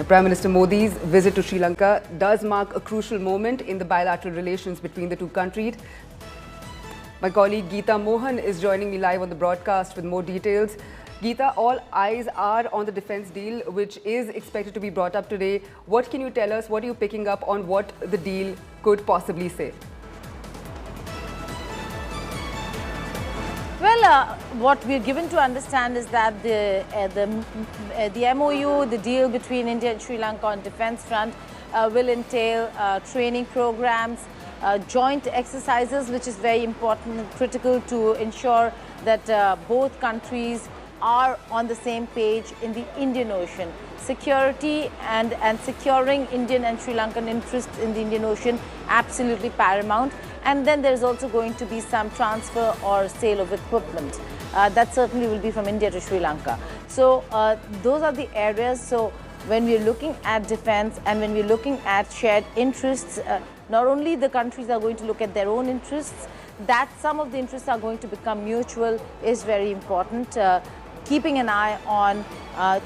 Prime Minister Modi's visit to Sri Lanka does mark a crucial moment in the bilateral relations between the two countries. My colleague Geeta Mohan is joining me live on the broadcast with more details. Geeta, all eyes are on the defence deal, which is expected to be brought up today. What can you tell us? What are you picking up on what the deal could possibly say? Well, what we're given to understand is that the MOU, the deal between India and Sri Lanka on defence front, will entail training programs, joint exercises, which is very important and critical to ensure that both countries are on the same page in the Indian Ocean. Security and securing Indian and Sri Lankan interests in the Indian Ocean absolutely paramount. And then there's also going to be some transfer or sale of equipment. That certainly will be from India to Sri Lanka. So those are the areas. So when we're looking at defense and when we're looking at shared interests, not only the countries are going to look at their own interests, that some of the interests are going to become mutual is very important. Keeping an eye on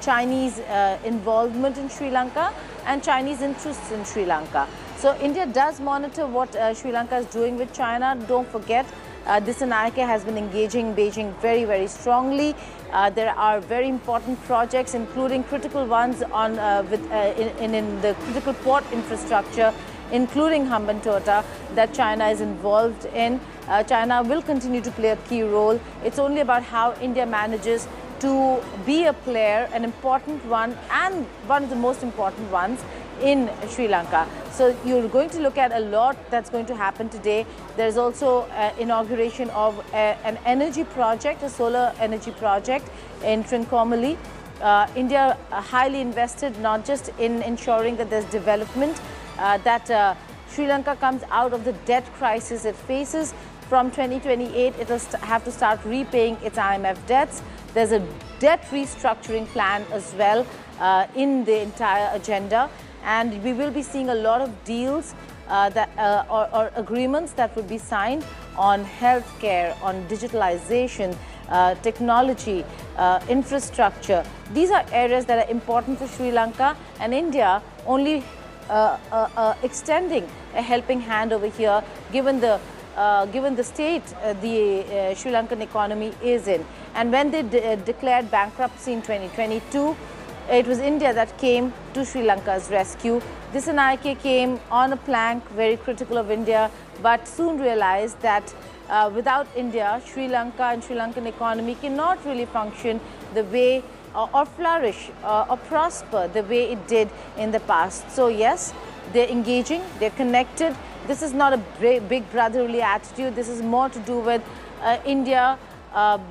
Chinese involvement in Sri Lanka and Chinese interests in Sri Lanka. So India does monitor what Sri Lanka is doing with China. Don't forget, Dissanayake has been engaging Beijing very, very strongly. There are very important projects, including critical ones on in the critical port infrastructure, including Hambantota, that China is involved in. China will continue to play a key role. It's only about how India manages to be a player, an important one, and one of the most important ones in Sri Lanka. So you're going to look at a lot that's going to happen today. There's also inauguration of an energy project, a solar energy project in Trincomalee. India highly invested not just in ensuring that there's development, that Sri Lanka comes out of the debt crisis it faces. From 2028, it will have to start repaying its IMF debts. There's a debt restructuring plan as well in the entire agenda. And we will be seeing a lot of deals or agreements that would be signed on healthcare, on digitalization, technology, infrastructure. These are areas that are important for Sri Lanka, and India only extending a helping hand over here, given the state the Sri Lankan economy is in. And when they declared bankruptcy in 2022, it was India that came to Sri Lanka's rescue. Dissanayake came on a plank, very critical of India, but soon realized that without India, Sri Lanka and Sri Lankan economy cannot really function the way or flourish or prosper the way it did in the past. So yes, they're engaging, they're connected. This is not a big brotherly attitude. This is more to do with India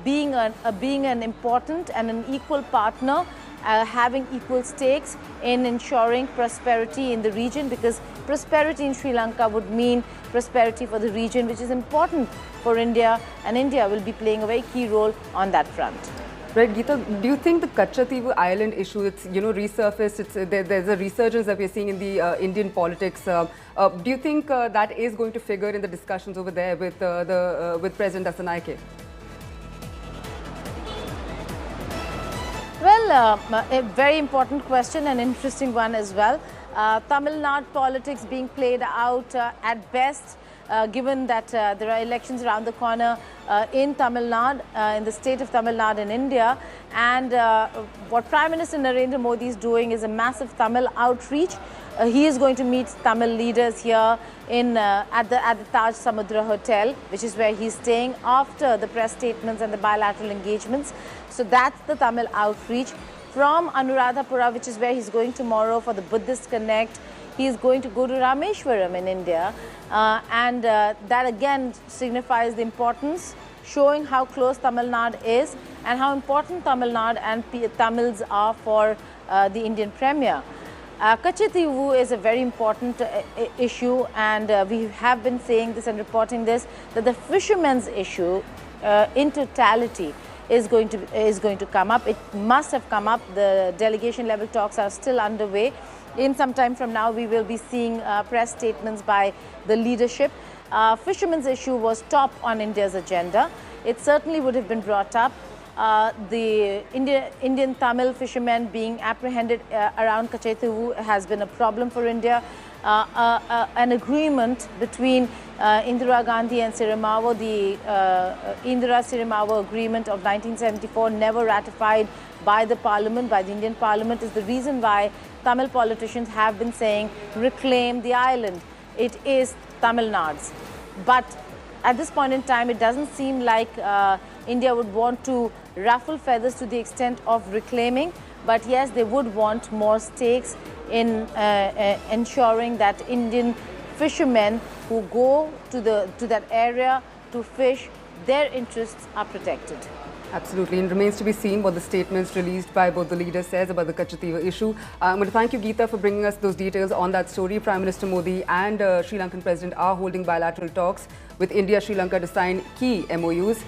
being an important and an equal partner, having equal stakes in ensuring prosperity in the region, because prosperity in Sri Lanka would mean prosperity for the region, which is important for India, and India will be playing a very key role on that front. Right, Geeta, do you think the Katchatheevu Island issue, it's resurfaced, there's a resurgence that we're seeing in the Indian politics. Do you think that is going to figure in the discussions over there with President Dissanayake? Well, a very important question, an interesting one as well. Tamil Nadu politics being played out at best, given that there are elections around the corner in Tamil Nadu, in the state of Tamil Nadu in India. And what Prime Minister Narendra Modi is doing is a massive Tamil outreach. He is going to meet Tamil leaders here at the Taj Samudra Hotel, which is where he's staying after the press statements and the bilateral engagements. So that's the Tamil outreach. From Anuradhapura, which is where he's going tomorrow for the Buddhist Connect, he is going to go to Rameshwaram in India. And that again signifies the importance, showing how close Tamil Nadu is and how important Tamil Nadu and Tamils are for the Indian Premier. Katchatheevu is a very important issue, and we have been saying this and reporting this, that the fishermen's issue in totality is going to come up. It must have come up. The delegation level talks are still underway. In some time from now, we will be seeing press statements by the leadership. Fishermen's issue was top on India's agenda. It certainly would have been brought up. The Indian Tamil fishermen being apprehended around Katchatheevu has been a problem for India. An agreement between Indira Gandhi and Sirimavo, the Indira-Sirimavo agreement of 1974, never ratified by the parliament, by the Indian parliament, is the reason why Tamil politicians have been saying, reclaim the island. It is Tamil Nadu's. But at this point in time, it doesn't seem like India would want to ruffle feathers to the extent of reclaiming. But yes, they would want more stakes in ensuring that Indian fishermen who go to that area to fish, their interests are protected. Absolutely, and it remains to be seen what the statements released by both the leaders says about the Katchatheevu issue. I'm going to thank you, Geeta, for bringing us those details on that story. Prime Minister Modi and Sri Lankan President are holding bilateral talks with India, Sri Lanka to sign key MOUs.